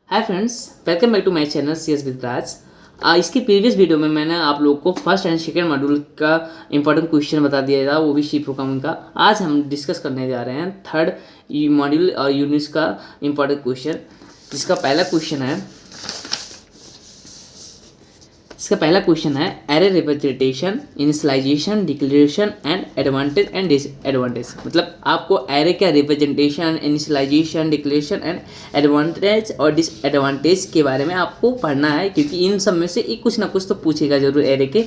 Hi friends, welcome back to my channel CS with Raj. इसके previous video में मैंने आप लोग को फर्स्ट एंड सेकेंड मॉड्यूल का इंपॉर्टेंट क्वेश्चन बता दिया था, वो भी सी प्रोग्रामिंग का। आज हम डिस्कस करने जा रहे हैं थर्ड मॉड्यूल और यूनिट्स का इंपॉर्टेंट क्वेश्चन, जिसका पहला क्वेश्चन है array representation, initialization, declaration and advantage and disadvantage. मतलब आपको एरे का representation, initialization, declaration and advantage और डिसएडवांटेज के बारे में आपको पढ़ना है, क्योंकि इन सब में से एक कुछ ना कुछ तो पूछेगा जरूर एरे के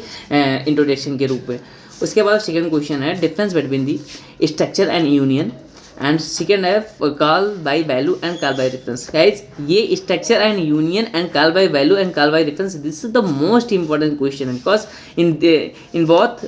इंट्रोडक्शन के रूप में। उसके बाद सेकंड क्वेश्चन है difference between the structure and union, and second है call by value and call by reference. Guys, ये structure and union and call by value and call by reference, this is the most important question, because in both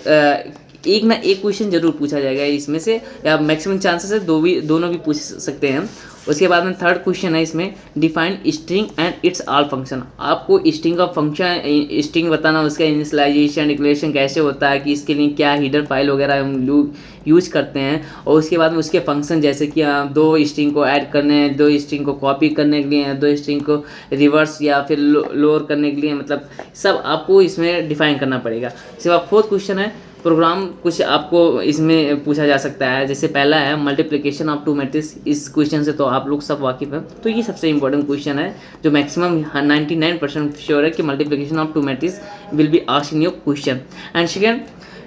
एक ना एक question जरूर पूछा जाएगा इसमें से, या मैक्सिमम चांसेस है दोनों भी पूछ सकते हैं। उसके बाद में थर्ड क्वेश्चन है इसमें define string and it's all function. आपको स्ट्रिंग का फंक्शन, स्ट्रिंग बताना, उसका इनिशियलाइजेशन, डिक्लेरेशन कैसे होता है, कि इसके लिए क्या हीडर फाइल वगैरह हम लोग यूज करते हैं, और उसके बाद में उसके फंक्शन, जैसे कि दो स्ट्रिंग को ऐड करने हैं, दो स्ट्रिंग को कॉपी करने के लिए, दो स्ट्रिंग को रिवर्स या फिर लोअर करने के लिए, मतलब सब आपको इसमें डिफाइन करना पड़ेगा। इसके बाद फोर्थ क्वेश्चन है प्रोग्राम, कुछ आपको इसमें पूछा जा सकता है। जैसे पहला है मल्टीप्लिकेशन ऑफ टू मैट्रिक्स, इस क्वेश्चन से तो आप लोग सब वाकिफ हैं, तो ये सबसे इंपॉर्टेंट क्वेश्चन है जो मैक्सिमम 99% श्योर है कि multiplication of two matrix will be asked in your question. And second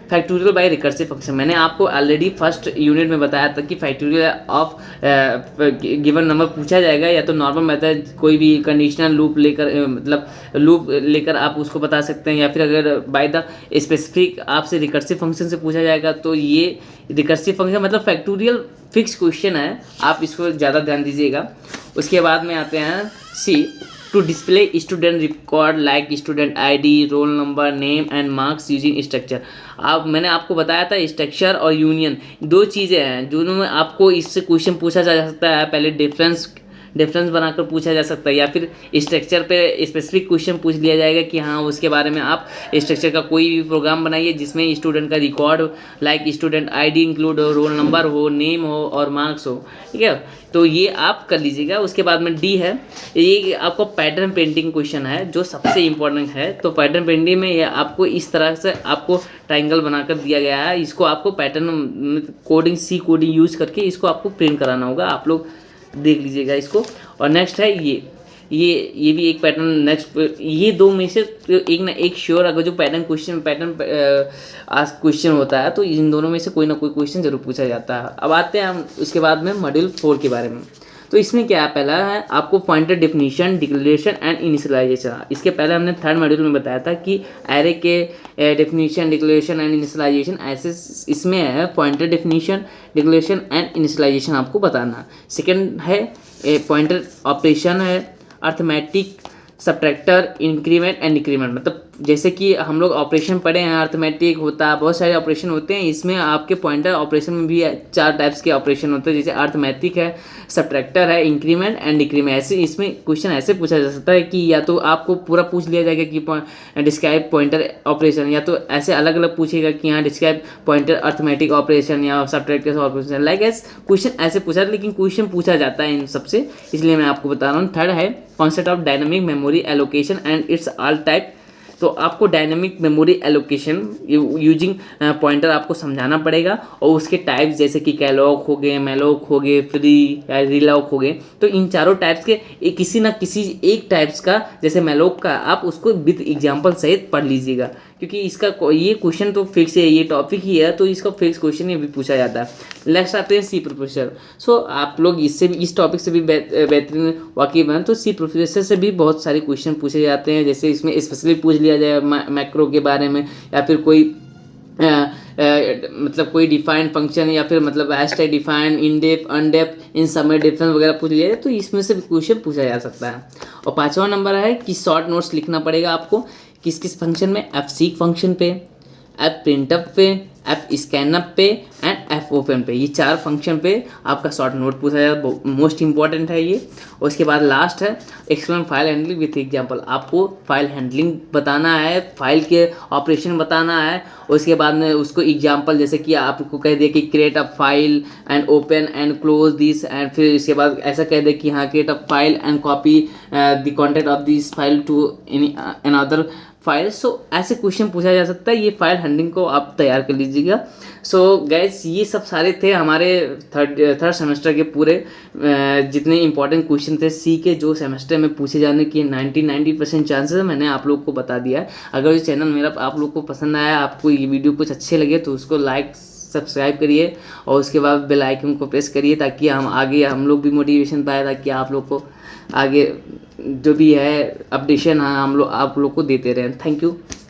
factorial by recursive function. मैंने आपको ऑलरेडी फर्स्ट यूनिट में बताया था कि फैक्टोरियल ऑफ गिवन नंबर पूछा जाएगा, या तो नॉर्मल मेथड कोई भी कंडीशनल लूप लेकर मतलब लूप लेकर आप उसको बता सकते हैं, या फिर अगर बाय द स्पेसिफिक आपसे रिकर्सिव फंक्शन से पूछा जाएगा तो ये रिकर्सिव फंक्शन मतलब फैक्टोरियल फिक्स क्वेश्चन है, आप इसको ज़्यादा ध्यान दीजिएगा। उसके बाद में आते हैं C to display student record like student ID, roll number, name and marks using structure. मैंने आपको बताया था स्ट्रक्चर और यूनियन दो चीज़ें हैं, दोनों में आपको इससे क्वेश्चन पूछा जा सकता है। पहले डिफरेंस बनाकर पूछा जा सकता है, या फिर स्ट्रक्चर पे स्पेसिफिक क्वेश्चन पूछ लिया जाएगा कि हाँ उसके बारे में आप स्ट्रक्चर का कोई भी प्रोग्राम बनाइए जिसमें स्टूडेंट का record like student ID include हो, रोल नंबर हो, नेम हो और मार्क्स हो, ठीक है, तो ये आप कर लीजिएगा। उसके बाद में D है, ये आपको पैटर्न पेंटिंग क्वेश्चन है जो सबसे इंपॉर्टेंट है। तो पैटर्न पेंटिंग में ये आपको इस तरह से आपको ट्राइंगल बनाकर दिया गया है, इसको आपको pattern coding C coding use करके इसको आपको प्रिंट कराना होगा, आप लोग देख लीजिएगा इसको। और नेक्स्ट है ये भी एक पैटर्न। नेक्स्ट ये दो में से एक ना एक श्योर, अगर जो पैटर्न आज क्वेश्चन होता है तो इन दोनों में से कोई ना कोई क्वेश्चन जरूर पूछा जाता है। अब आते हैं हम उसके बाद में मॉड्यूल 4 के बारे में। तो इसमें क्या है, पहला है आपको pointer definition, declaration and initialization. इसके पहले हमने थर्ड मॉड्यूल में बताया था कि एरे के डेफिनेशन, डिक्लेरेशन एंड इनिशियलाइजेशन ऐसे, इसमें है pointer definition, declaration and initialization आपको बताना। सेकेंड है पॉइंटर ऑपरेशन है, arithmetic, subtractor, increment and decrement. मतलब जैसे कि हम लोग ऑपरेशन पढ़े हैं, अर्थमेटिक होता है, बहुत सारे ऑपरेशन होते हैं, इसमें आपके पॉइंटर ऑपरेशन में भी 4 टाइप्स के ऑपरेशन होते हैं, जैसे अर्थमेटिक है, सब्ट्रैक्टर है, इंक्रीमेंट एंड डिक्रीमेंट। ऐसे इसमें क्वेश्चन ऐसे पूछा जा सकता है कि या तो आपको पूरा पूछ लिया जाएगा कि डिस्क्राइब पॉइंटर ऑपरेशन, या तो ऐसे अलग अलग पूछेगा कि यहाँ डिस्क्राइब पॉइंटर अर्थमेटिक ऑपरेशन या सब्ट्रैक्टर ऑपरेशन, लाइक क्वेश्चन ऐसे पूछा, लेकिन क्वेश्चन पूछा जाता है इन सबसे, इसलिए मैं आपको बता रहा हूँ। थर्ड है concept of dynamic memory allocation and it's all type. तो आपको dynamic memory allocation using pointer आपको समझाना पड़ेगा, और उसके टाइप्स जैसे कि कैलॉक हो गए, मेलोक हो गए, फ्री या रिलॉक हो गए। तो इन चारों टाइप्स के किसी ना किसी एक टाइप्स का, जैसे मेलोक का, आप उसको विद एग्जाम्पल सहित पढ़ लीजिएगा, क्योंकि इसका ये क्वेश्चन तो फिक्स है, ये टॉपिक ही है, तो इसका फिक्स क्वेश्चन ये भी पूछा जाता है। नेक्स्ट आते हैं सी प्रोफेसर। सो आप लोग इससे भी, इस टॉपिक से भी बेहतरीन वाकिफ हैं, तो सी प्रोफेसर से भी बहुत सारे क्वेश्चन पूछे जाते हैं। जैसे इसमें स्पेशली पूछ लिया जाए मैक्रो के बारे में, या फिर कोई मतलब कोई डिफाइंड फंक्शन, या फिर मतलब हैशटैग डिफाइन, इनडेप्थ, अनडेप्थ, इन समय डिफरेंस वगैरह पूछ लिया जाए, तो इसमें से भी क्वेश्चन पूछा जा सकता है। और 5वां नंबर है कि शॉर्ट नोट्स लिखना पड़ेगा आपको, किस किस फंक्शन में, एफसीक फंक्शन पे, एफ प्रिंटअप पे, एफ स्कैनअप पे एंड एफ ओपन पे। ये 4 फंक्शन पे आपका शॉर्ट नोट पूछा जाएगा, मोस्ट इंपॉर्टेंट है ये। उसके बाद लास्ट है explain file handling with example. आपको फाइल हैंडलिंग बताना है, फाइल के ऑपरेशन बताना है। उसके बाद में उसको एग्जांपल, जैसे कि आपको कह दिया कि create a file and open and close this, and फिर इसके बाद ऐसा कह दे कि हाँ create a file and copy the content of this file to any another file. So ऐसे क्वेश्चन पूछा जा सकता है। ये फाइल हैंडलिंग को आप तैयार कर लीजिएगा। सो गैस ये सब सारे थे हमारे थर्ड सेमेस्टर के पूरे जितने इंपॉर्टेंट क्वेश्चन थे सी के, जो सेमेस्टर में पूछे जाने की 90% चांसेस मैंने आप लोग को बता दिया है। अगर ये चैनल मेरा आप लोग को पसंद आया, आपको ये वीडियो कुछ अच्छे लगे तो उसको लाइक सब्सक्राइब करिए और उसके बाद बेल आइकन को प्रेस करिए, ताकि हम लोग भी मोटिवेशन पाए, ताकि आप लोग को आगे जो भी है अपडेशन हम लोग आप लोग को देते रहें। Thank you.